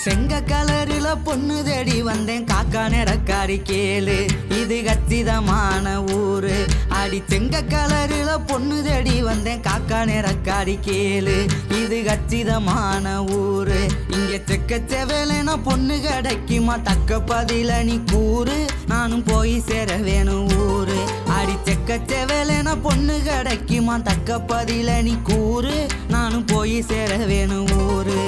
செங்க கலரில பொண்ணு தேடி வந்தேன் காக்கா நிறக்காரி கேளு இது கச்சிதமான ஊரு. அடி செங்க கலரில பொண்ணு தேடி வந்தேன் காக்கா நிறக்காரி கேளு இது கச்சிதமான ஊரு. இங்க செக்க செவேலன பொண்ணு கிடைக்குமா தக்க பதில நீ கூறு நானும் போய் சேர வேணும் ஊரு. அடி செக்க செவேலன பொண்ணு கிடைக்குமா தக்க பதில நீ கூறு நானும் போய் சேர வேணும் ஊரு.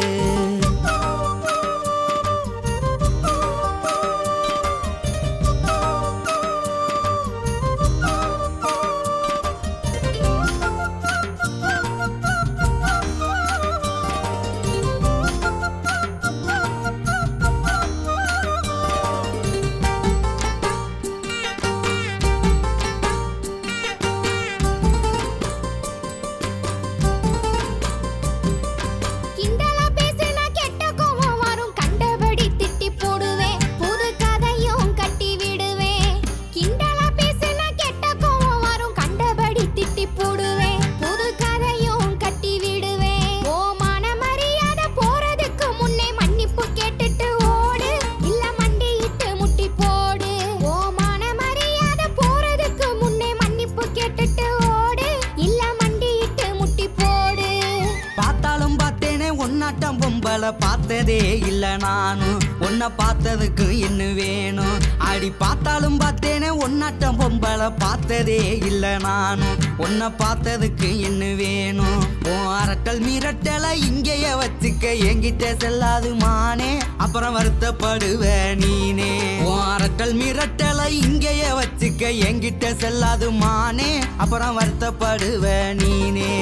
பொம்பளை பார்த்ததே இல்ல நானும் உன்னை பார்த்ததுக்கு என்ன வேணும். அடி பார்த்தாலும் பார்த்தேனே ஒன்னாட்டம் பொம்பளை பார்த்ததே இல்ல நானும் உன்னை பார்த்ததுக்கு என்ன வேணும். உன் அரட்டல் மிரட்டலை இங்கேயே வச்சுக்க என்கிட்ட செல்லாது மானே அப்புறம் வருத்தப்படுவ நீனே. உன் அரட்டல் மிரட்டலை இங்கேயே வச்சுக்க என்கிட்ட செல்லாது மானே அப்புறம் வருத்தப்படுவ நீனே.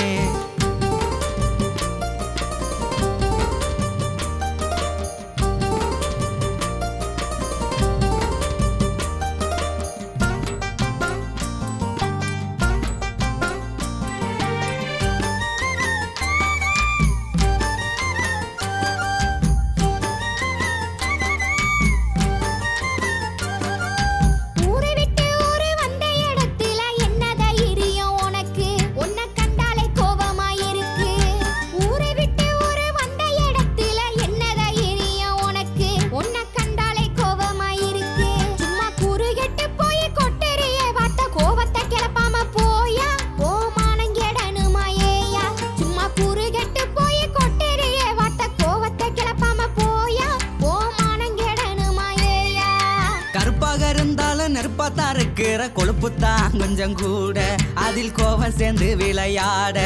நெருப்பாத்தா இருக்கிற கொழுப்புத்தான் கொஞ்சம் கூட அதில் கோவம் சேர்ந்து விளையாட.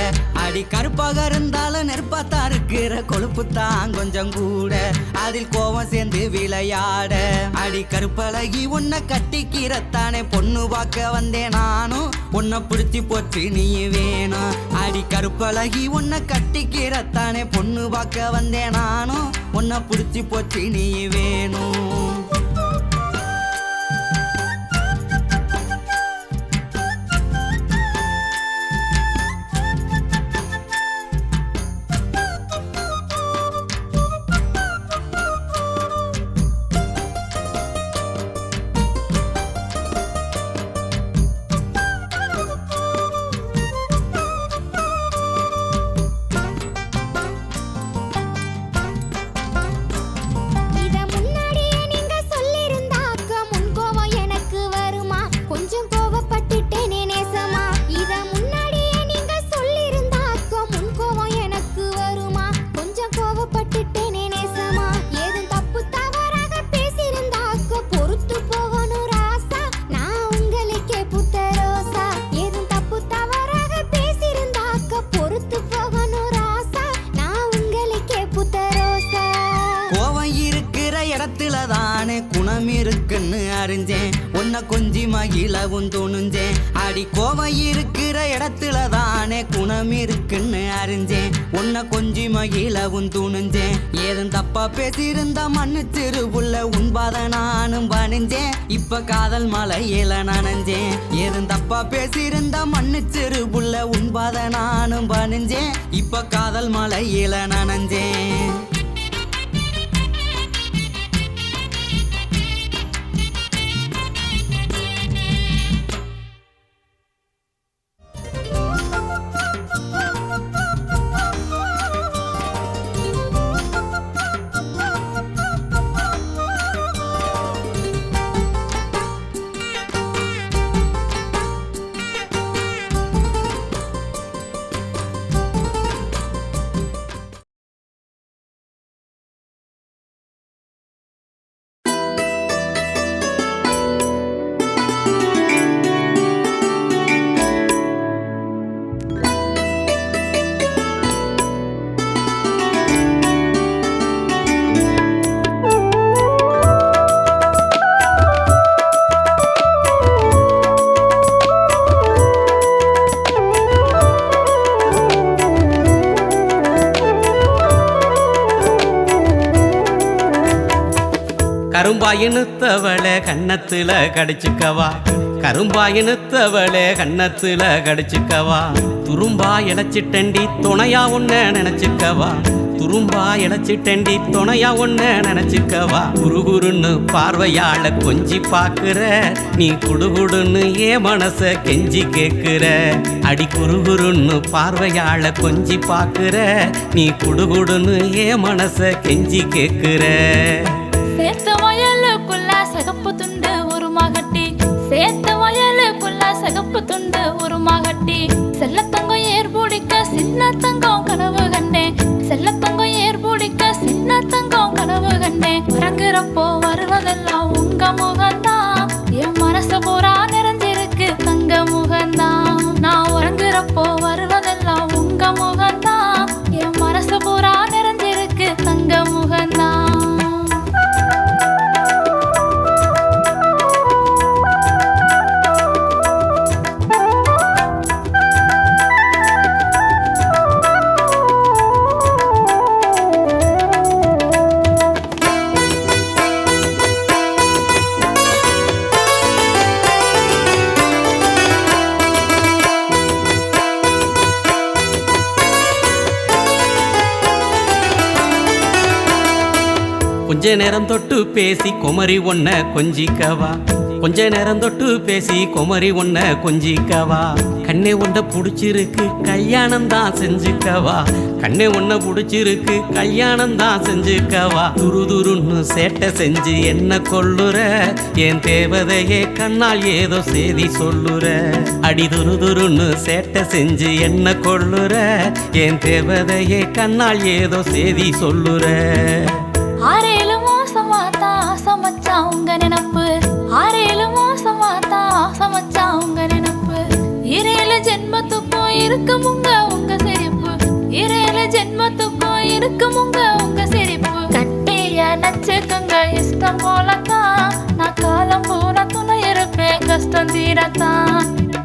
அடி கருப்பாக இருந்தாலும் நெருப்பாத்தா இருக்கிற கொழுப்புத்தான் கொஞ்சம் கூட அதில் கோவம் சேர்ந்து விளையாட. அடி கருப்பழகி உன்னை கட்டிக்கிறத்தானே பொண்ணு பார்க்க வந்தேன் நானும் உன்னை பிடிச்சி போச்சு நீ வேணும். அடி கருப்பழகி உன்னை கட்டிக்கிறத்தானே பொண்ணு பார்க்க வந்தேன் நானும் உன்னை பிடிச்சி போச்சு நீ வேணும். இடத்துலதானே குணம் இருக்குன்னு அறிஞ்சேன் உன்னை கொஞ்சி மகிழவும் துணிஞ்சேன். அடி கோவம் இருக்கிற இடத்துலதானே குணம் இருக்குன்னு அறிஞ்சேன் உன்னை கொஞ்சி மகிழவும் துணிஞ்சேன். ஏதும் தப்பா பேசியிருந்தா மன்னிச்சிரு புள்ள உன்பாத நானும் பணிஞ்சேன் இப்ப காதல் மலையில நனைஞ்சேன். ஏதும் தப்பா பேசியிருந்தா மன்னிச்சிரு புள்ள உன்பாத நானும் பணிஞ்சேன் இப்ப காதல் மலையில நனைஞ்சேன். கரும்பாயினுத்தவளே கன்னத்துல கடிச்சுக்கவா கரும்பாயினுத்தவளே கன்னத்துல கடிச்சுக்கவா துரும்பா இழைச்சிட்டண்டி துணையா ஒன்ன நினைச்சுக்கவா துரும்பா இழைச்சிட்டண்டி துணையா ஒன்ன நினைச்சுக்கவா குறுகுறுன்னு பார்வையாள கொஞ்சி பாக்குற நீ குடுகுடுன்னு ஏன் மனச கெஞ்சி கேக்குற அடி குறுகுறுன்னு பார்வையாள கொஞ்சி பாக்குற நீ குடுகுடுன்னு ஏன் மனச கெஞ்சி கேக்குற சேத்த வயலுக்குள்ள சகப்பு துண்டு ஒரு மாகட்டி சேத்த வயலுக்குள்ள சகப்பு துண்டு ஒரு மாகட்டி செல்லத்தங்கம் ஏற்புடிக்க சின்ன தங்கம் கனவு கண்டேன் செல்லத்தங்கம் ஏற்புடிக்க சின்ன தங்கம் கனவு கண்டேன் உறங்குறப்போ வருவதெல்லாம் உங்க முகந்தான் என் மனசு பூரா நிறைஞ்சிருக்கு தங்க முகந்தான் நான் உறங்குறப்போ வருவதெல்லாம் உங்க முகந்தான் என் மனசு பூரா நிறைஞ்சிருக்கு தங்க முகந்தான் கொஞ்ச நேரம் தொட்டு பேசி குமரி ஒன்ன கொஞ்சிக்கவா கொஞ்ச நேரம் தொட்டு பேசி குமரி ஒன்ன கொஞ்சிக்கவா கண்ணே ஒன்ன புடிச்சிருக்கு கல்யாணம் தான் செஞ்சுக்கவா கண்ணே ஒன்ன புடிச்சிருக்கு கல்யாணம் தான் செஞ்சுக்கவா துருதுருன்னு சேட்டை செஞ்சு என்ன கொள்ளுற என் தேவதையே கண்ணால் ஏதோ செய்தி சொல்லுற அடி துருதுருன்னு சேட்டை செஞ்சு என்ன கொள்ளுற என் தேவதையே கண்ணால் ஏதோ செய்தி சொல்லுற ஆறேழு மாசமாத்தா ஆசமச்சா உங்க நினப்பு ஆறேழு மாசமாத்தா ஆசமச்சா உங்க நினப்பு இரேழு ஜென்மத்துக்கும் இருக்கும் உங்க சிரிப்பு இரேழு ஜென்மத்துக்கும் இருக்கும் உங்க சிரிப்பு கட்டிய நச்சுக்குங்க இஷ்டம் போலத்தான் நான் காலம் பூரா துணை இருப்பேன் கஷ்டம் தீரத்தான்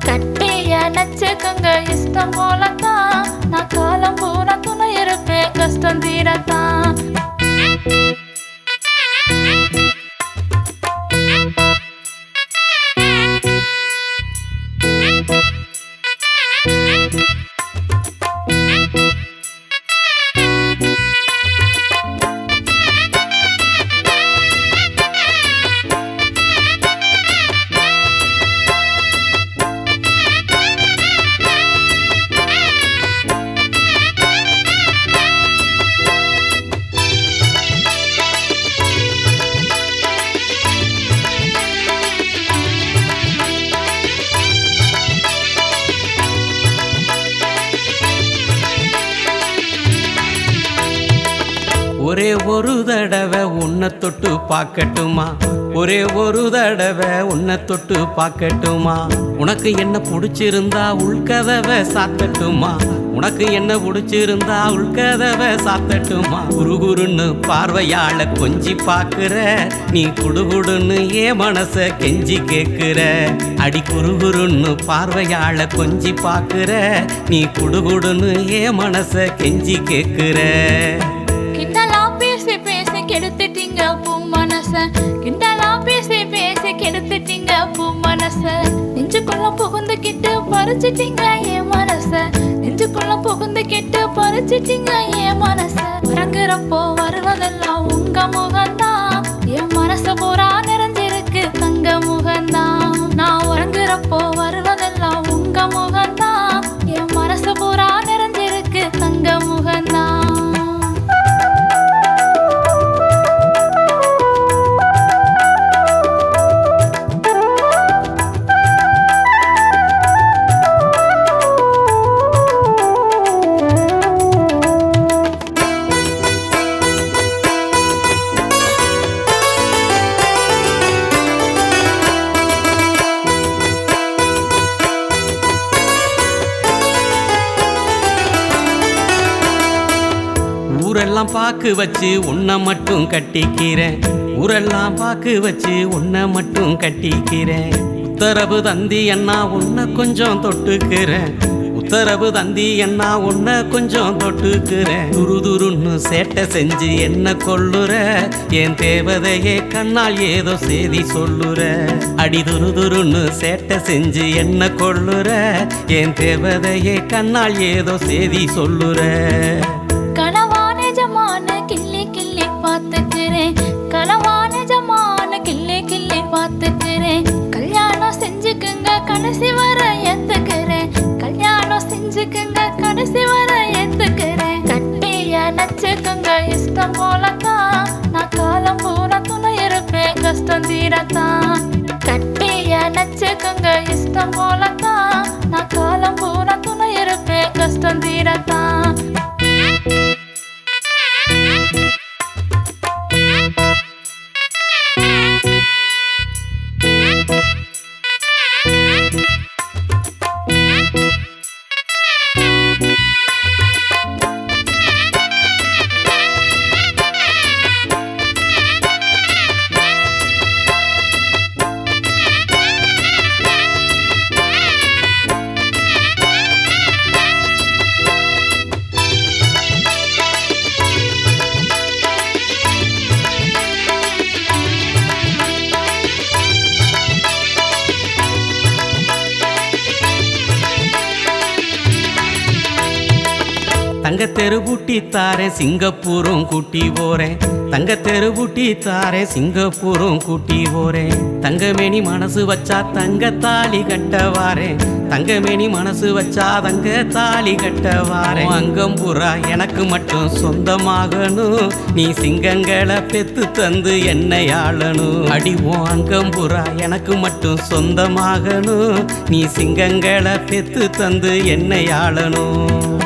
கட்டிய நச்சுக்குங்க இஷ்டம் போலத்தான் நான் காலம் பூரா துணை இருப்பேன் கஷ்டம் தீரத்தான் ஒரே ஒரு தடவை உன்னை தொட்டு பார்க்கட்டுமா ஒரே ஒரு தடவை உன்னை தொட்டு பார்க்கட்டுமா உனக்கு என்ன பிடிச்சிருந்தா உள்கதவை சாத்தட்டுமா உனக்கு என்ன பிடிச்சிருந்தா உள்கதவை சாத்தட்டுமா குறுகுறுன்னு பார்வையாள கொஞ்சி பாக்குற நீ குடுகுடுன்னு ஏன் மனச கெஞ்சி கேக்குற அடி குறுகுறுன்னு பார்வையாள கொஞ்சி பாக்குற நீ குடுகுடுன்னு ஏன் மனச கெஞ்சி கேக்குற கிண்டலா பேசி பேசி கெடுத்துட்டீங்க பூ மனச கிண்டலா பேசி பேசி கெடுத்துட்டீங்க பூ மனச நெஞ்சுக்குள்ள புகுந்துக்கிட்டு பறிச்சிட்டீங்க என் மனச நெஞ்சுக்குள்ள புகுந்துக்கிட்டு பறிச்சிட்டீங்க என் மனச உறங்குறப்போ வருவதெல்லாம் உங்க முகந்தான் என் மனச பூரா நிறைஞ்சிருக்கு தங்க முகந்தான் நான் உறங்குறப்போ வருவதெல்லாம் உங்க முகந்தான் என் மனச பூரா நிறைஞ்சிருக்கு தங்க முகந்தான் ஊரெல்லாம் பாக்கு வச்சு உன்னை மட்டும் கட்டிக்கிறேன் ஊரெல்லாம் பாக்கு வச்சு உன்னை மட்டும் கட்டிக்கிறேன் உத்தரவு தந்தி அண்ணா உன்னை கொஞ்சம் தொட்டுக்கிறேன் உத்தரவு தந்தி என்ன உன்ன கொஞ்சம் தொட்டுக்கிறேன். துருதுருன்னு சேட்டை செஞ்சு என்ன கொள்ளுற என் தேவதையே கண்ணால் ஏதோ செய்தி சொல்லுற. அடி துருதுருன்னு சேட்டை செஞ்சு என்ன கொள்ளுற என் தேவதையே கண்ணால் ஏதோ செய்தி சொல்லுற. கனவான ஜமான கிள்ளி கிள்ளி பார்த்துக்கிறேன், கனவான ஜமான கிள்ளி கிள்ளி பார்த்துக்கிறேன். கல்யாணம் செஞ்சுக்குங்க கடைசி வர ஏத்துக்கிறேன், கல்யாணம் செஞ்சுக்குங்க கடைசி வர ஏத்துக்கிறேன். கட்டிய நச்சுக்குங்க இஷ்டம் போலத்தான், நான் காலம் பூரா துணை இருப்பேன் கஷ்டம் தீரத்தான். கட்டிய நச்சுக்குங்க இஷ்டம் போலத்தான், நான் காலம் பூரா துணை இருப்பேன் கஷ்டம் தீரத்தான். தங்கத்தெரு பூட்டி தாரேன் சிங்கப்பூரும் கூட்டி போறேன், தங்கத்தெரு பூட்டி தாரேன் சிங்கப்பூரும் கூட்டி போறேன். தங்கமேனி மனசு வச்சா தங்க தாலி கட்டவாரேன், தங்கமேனி மனசு வச்சா தங்க தாலி கட்டவாரேன். அங்கம்புறா எனக்கு மட்டும் சொந்தமாகணும், நீ சிங்கங்களை பெத்து தந்து என்னை ஆளணும். அடிவோம் அங்கம்புறா எனக்கு மட்டும் சொந்தமாகணும், நீ சிங்கங்களை பெத்து தந்து என்னை ஆளணும்.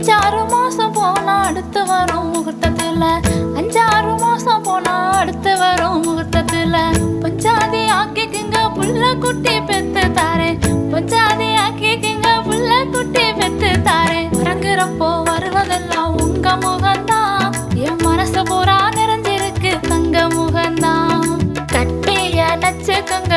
5-6 மாசம் போனா அடுத்து வரும் முகூர்த்தத்துல, 5-6 மாசம் போனா அடுத்து வரும் முகூர்த்தத்துல. பஞ்சாதி ஆக்கிக்குங்க புள்ள குட்டி பெத்து தாரேன், பஞ்சாதி ஆக்கிக்குங்க புள்ள குட்டி பெத்து தாரேன். இறங்குறப்போ வருவதெல்லாம் உங்க முகந்தான், என் மனசு பூரா நிறைஞ்சிருக்கு தங்க முகந்தான். கட்டிய நச்சுக்குங்க